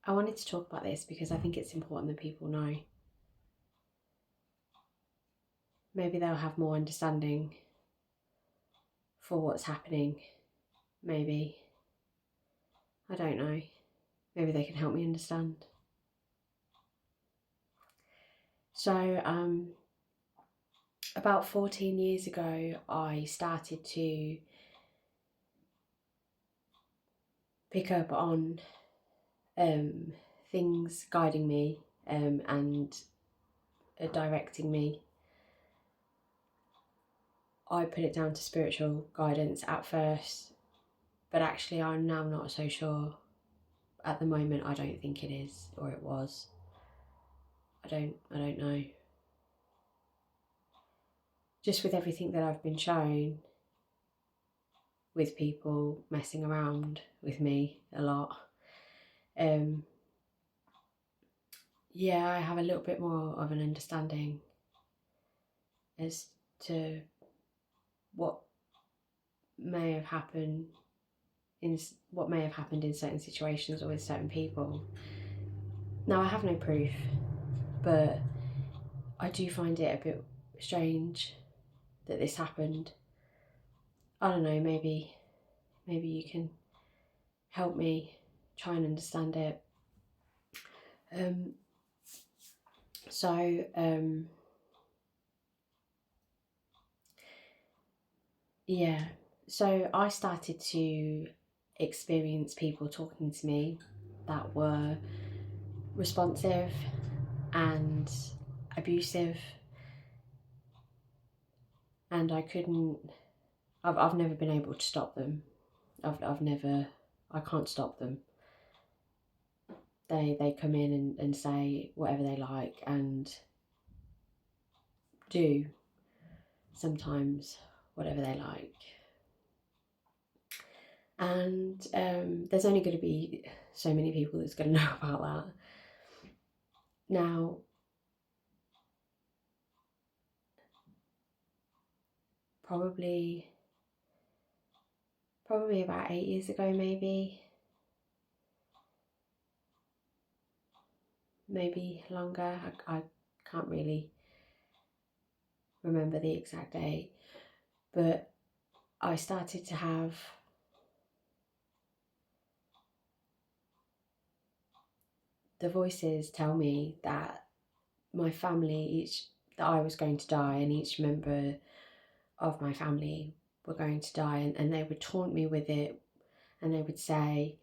I wanted to talk about this because I think it's important that people know. Maybe they'll have more understanding for what's happening. Maybe. I don't know. Maybe they can help me understand. So, about 14 years ago, I started to pick up on things guiding me and directing me. I put it down to spiritual guidance at first, but actually I'm now not so sure. At the moment, I don't think it is, or it was. I don't know. Just with everything that I've been shown, with people messing around with me a lot, yeah, I have a little bit more of an understanding as to what may have happened in certain situations or with certain people. Now, I have no proof, but I do find it a bit strange that this happened. I don't know, maybe you can help me try and understand it. Yeah, so I started to experience people talking to me that were responsive and abusive, and I've never been able to stop them. I can't stop them. They come in and say whatever they like and do sometimes whatever they like. And there's only going to be so many people that's going to know about that. Now, probably about 8 years ago, maybe longer. I can't really remember the exact date, but I started to have the voices tell me that my family, that I was going to die, and each member of my family were going to die, and they would taunt me with it, and they would say,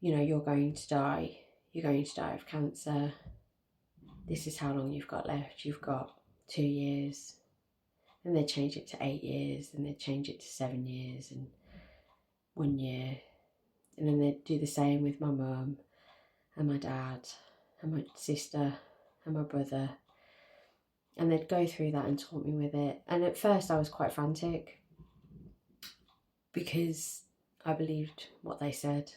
you know, you're going to die of cancer, this is how long you've got left, you've got 2 years, and they'd change it to 8 years, and they'd change it to 7 years and 1 year, and then they'd do the same with my mum and my dad and my sister and my brother, and they'd go through that and taunt me with it. And at first I was quite frantic because I believed what they said,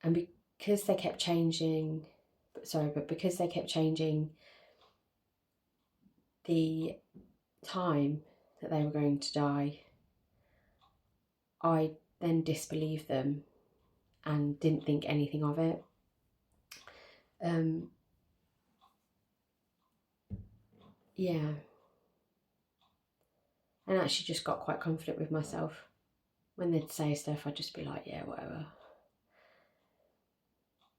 and because they kept changing the time that they were going to die, I then disbelieved them and didn't think anything of it. Yeah. And actually just got quite confident with myself. When they'd say stuff, I'd just be like, yeah, whatever.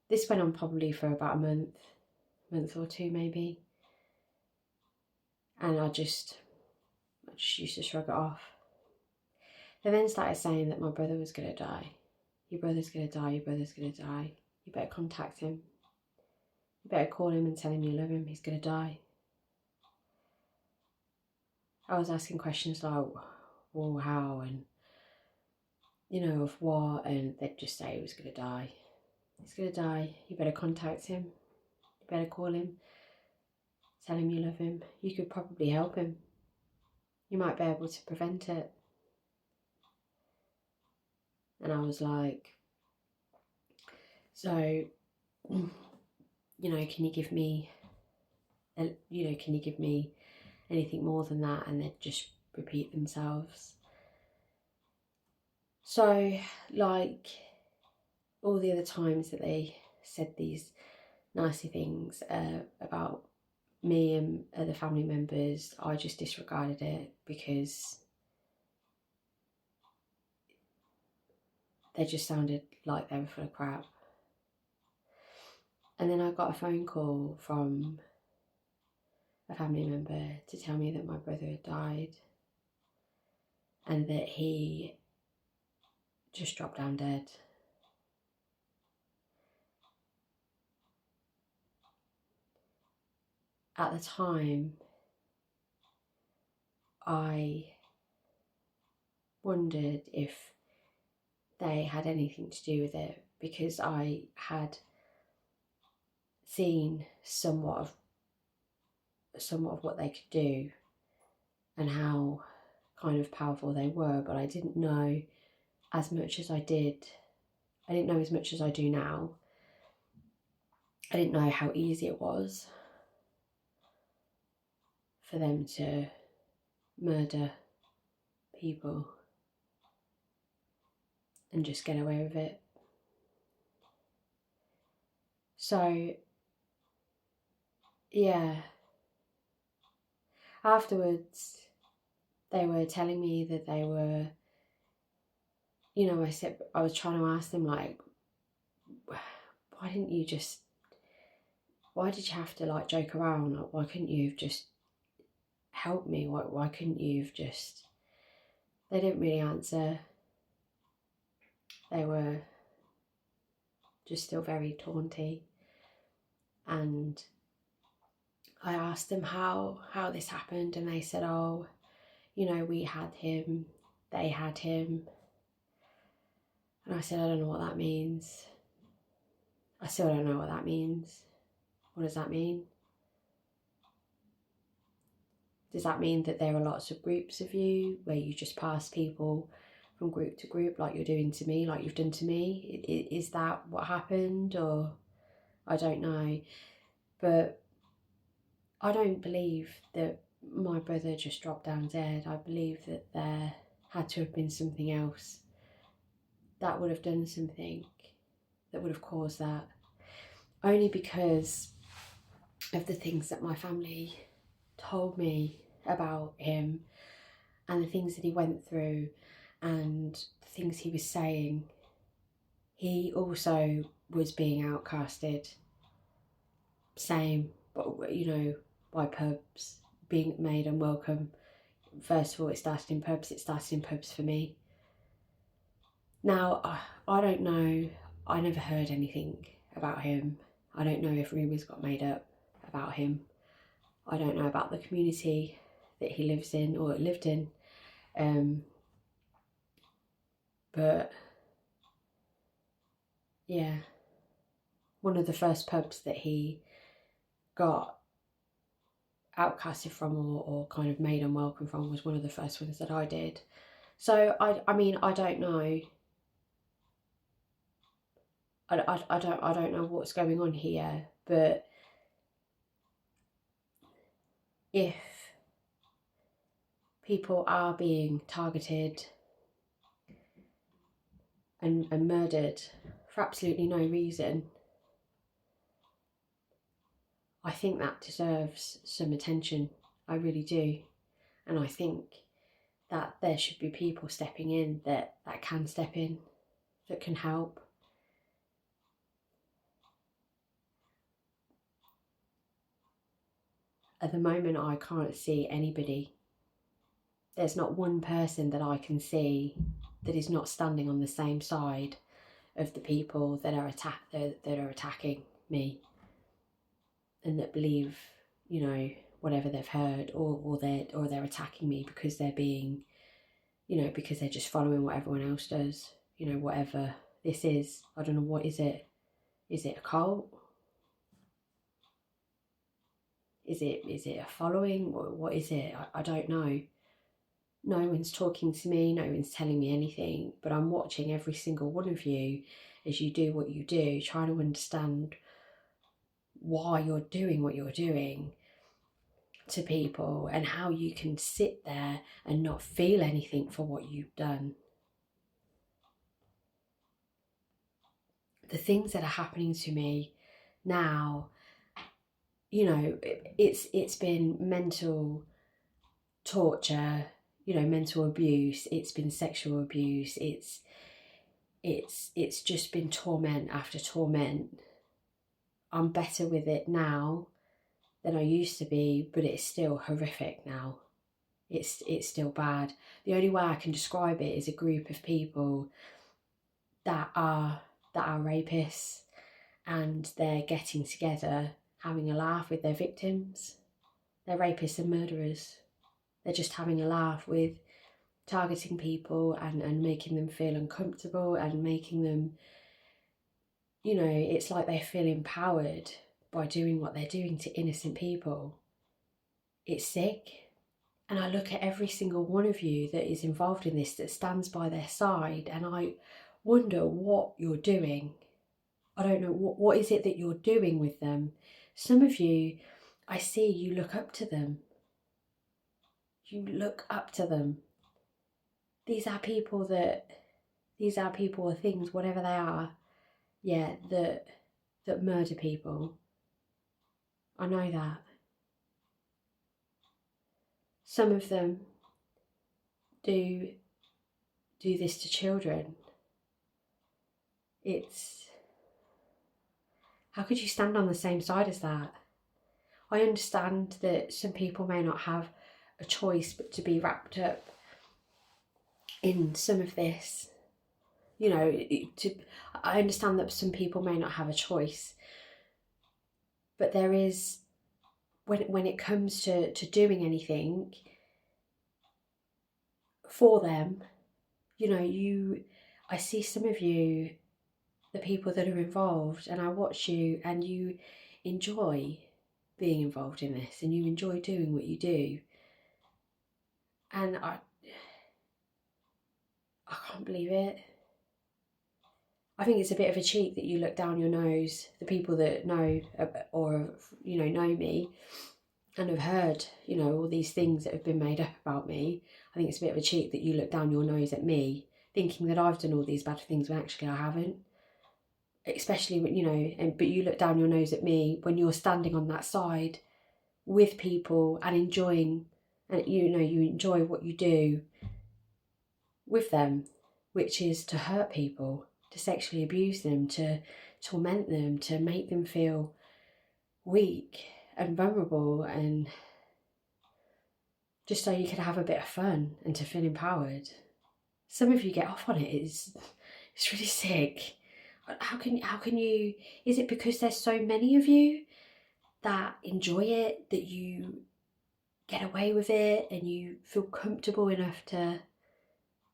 This went on probably for about a month or two maybe. And I just used to shrug it off. They then started saying that my brother was going to die. Your brother's going to die, your brother's going to die. You better contact him. You better call him and tell him you love him, he's going to die. I was asking questions like, well, how, and, you know, of what, and they'd just say he was going to die. He's going to die, you better contact him. You better call him. Tell him you love him. You could probably help him. You might be able to prevent it. And I was like, so, you know, can you give me anything more than that? And they'd just repeat themselves. So, like, all the other times that they said these nasty things about me and other family members, I just disregarded it because they just sounded like they were full of crap. And then I got a phone call from a family member to tell me that my brother had died and that he just dropped down dead. At the time, I wondered if they had anything to do with it, because I had seen somewhat of what they could do and how kind of powerful they were, but I didn't know as much as I did. I didn't know as much as I do now. I didn't know how easy it was for them to murder people and just get away with it. So, yeah. Afterwards, they were telling me that they were, I was trying to ask them, like, why did you have to, like, joke around? Like, why couldn't you have just helped me? Why couldn't you have just... They didn't really answer. They were just still very taunty. And I asked them how this happened, and they said, oh, we had him, they had him. And I said, I don't know what that means. I still don't know what that means. What does that mean? Does that mean that there are lots of groups of you where you just pass people from group to group like you're doing to me, like you've done to me? Is that what happened? Or I don't know. But I don't believe that my brother just dropped down dead. I believe that there had to have been something else that would have done something, that would have caused that. Only because of the things that my family told me about him and the things that he went through and the things he was saying. He also was being outcasted. Same, but by pubs, being made unwelcome. First of all, it started in pubs for me. Now, I don't know, I never heard anything about him. I don't know if rumours got made up about him. I don't know about the community that he lives in or lived in. But yeah, one of the first pubs that he got outcasted from or kind of made unwelcome from was one of the first ones that I did. So I mean, I don't know. I don't know what's going on here, but if people are being targeted and murdered for absolutely no reason, I think that deserves some attention. I really do. And I think that there should be people stepping in that can step in, that can help. At the moment, I can't see anybody. There's not one person that I can see that is not standing on the same side of the people that are attacking me, and that believe, whatever they've heard, or they're attacking me because they're being, because they're just following what everyone else does. Whatever this is, I don't know, what is it? Is it a cult? Is it a following? What is it? I don't know. No one's talking to me, no one's telling me anything, but I'm watching every single one of you as you do what you do, trying to understand why you're doing what you're doing to people and how you can sit there and not feel anything for what you've done. the things that are happening to me now, you know, it's been mental torture, you know, mental abuse, it's been sexual abuse, it's just been torment after torment. I'm better with it now than I used to be, but it's still horrific now. It's still bad. The only way I can describe it is a group of people that are rapists, and they're getting together, having a laugh with their victims. They're rapists and murderers. They're just having a laugh with targeting people and making them feel uncomfortable and making them, you know, it's like they feel empowered by doing what they're doing to innocent people. It's sick. And I look at every single one of you that is involved in this, that stands by their side, and I wonder what you're doing. I don't know, what is it that you're doing with them? Some of you, I see you look up to them. You look up to them. These are people or things, whatever they are, yeah, that murder people. I know that. Some of them do this to children. How could you stand on the same side as that? I understand that some people may not have a choice but to be wrapped up in some of this. You know, I understand that some people may not have a choice, but there is, when it comes to doing anything for them, you know, I see some of you, the people that are involved, and I watch you, and you enjoy being involved in this, and you enjoy doing what you do. And I can't believe it. I think it's a bit of a cheat that you look down your nose, the people that know, or, you know me and have heard, you know, all these things that have been made up about me. I think it's a bit of a cheat that you look down your nose at me, thinking that I've done all these bad things when actually I haven't. Especially when, you know, but you look down your nose at me when you're standing on that side with people and enjoying, and you know, you enjoy what you do with them, which is to hurt people, to sexually abuse them, to torment them, to make them feel weak and vulnerable, and just so you can have a bit of fun and to feel empowered. Some of you get off on it. It's really sick. How can you, is it because there's so many of you that enjoy it, that you get away with it and you feel comfortable enough to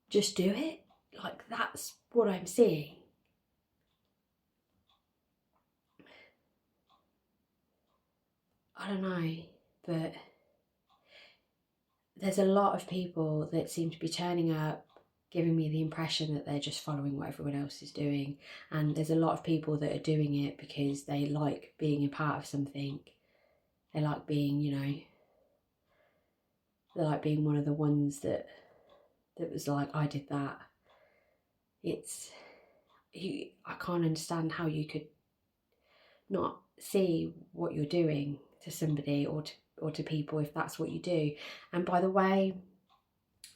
just do it? Like, that's what I'm seeing. I don't know, but there's a lot of people that seem to be turning up, giving me the impression that they're just following what everyone else is doing. And there's a lot of people that are doing it because they like being a part of something. They like being, you know, they like being one of the ones that was like, I did that. I can't understand how you could not see what you're doing to somebody or to people if that's what you do. And by the way,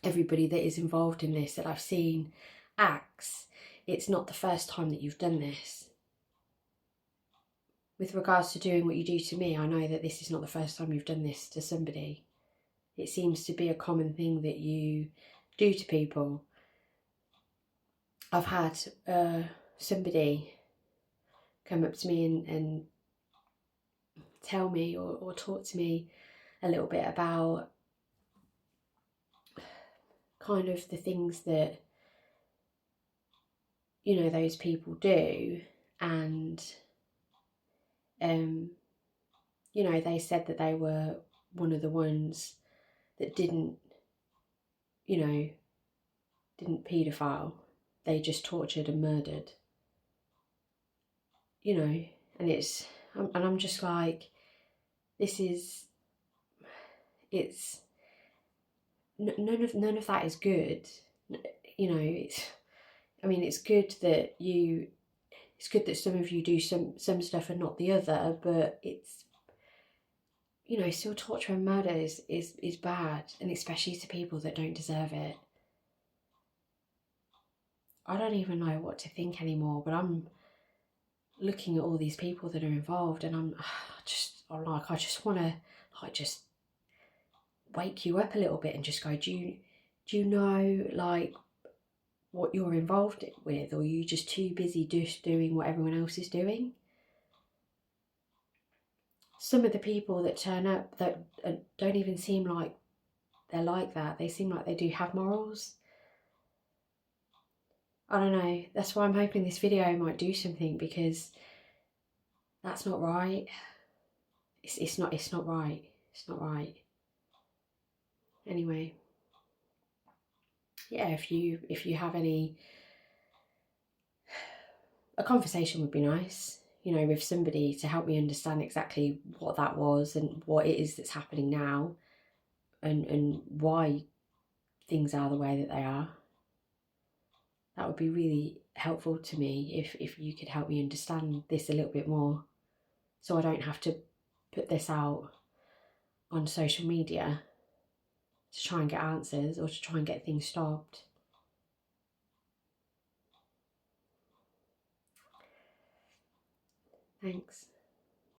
everybody that is involved in this that I've seen acts, it's not the first time that you've done this. With regards to doing what you do to me, I know that this is not the first time you've done this to somebody. It seems to be a common thing that you do to people. I've had somebody come up to me and tell me or talk to me a little bit about kind of the things that, you know, those people do. And you know, they said that they were one of the ones that didn't paedophile. They just tortured and murdered, you know. And I'm just like, none of that is good, you know. It's good that it's good that some of you do some stuff and not the other, but it's, you know, still torture and murder is bad, and especially to people that don't deserve it. I don't even know what to think anymore, but I'm looking at all these people that are involved, and I'm like, I just want to like just wake you up a little bit and just go, do you know like what you're involved with, or are you just too busy just doing what everyone else is doing? Some of the people that turn up that don't even seem like they're like that. They seem like they do have morals. I don't know. That's why I'm hoping this video might do something, because that's not right. It's not right. It's not right. Anyway, yeah, if you have any, a conversation would be nice, you know, with somebody to help me understand exactly what that was and what it is that's happening now, and why things are the way that they are. That would be really helpful to me if you could help me understand this a little bit more, so I don't have to put this out on social media to try and get answers or to try and get things stopped. Thanks.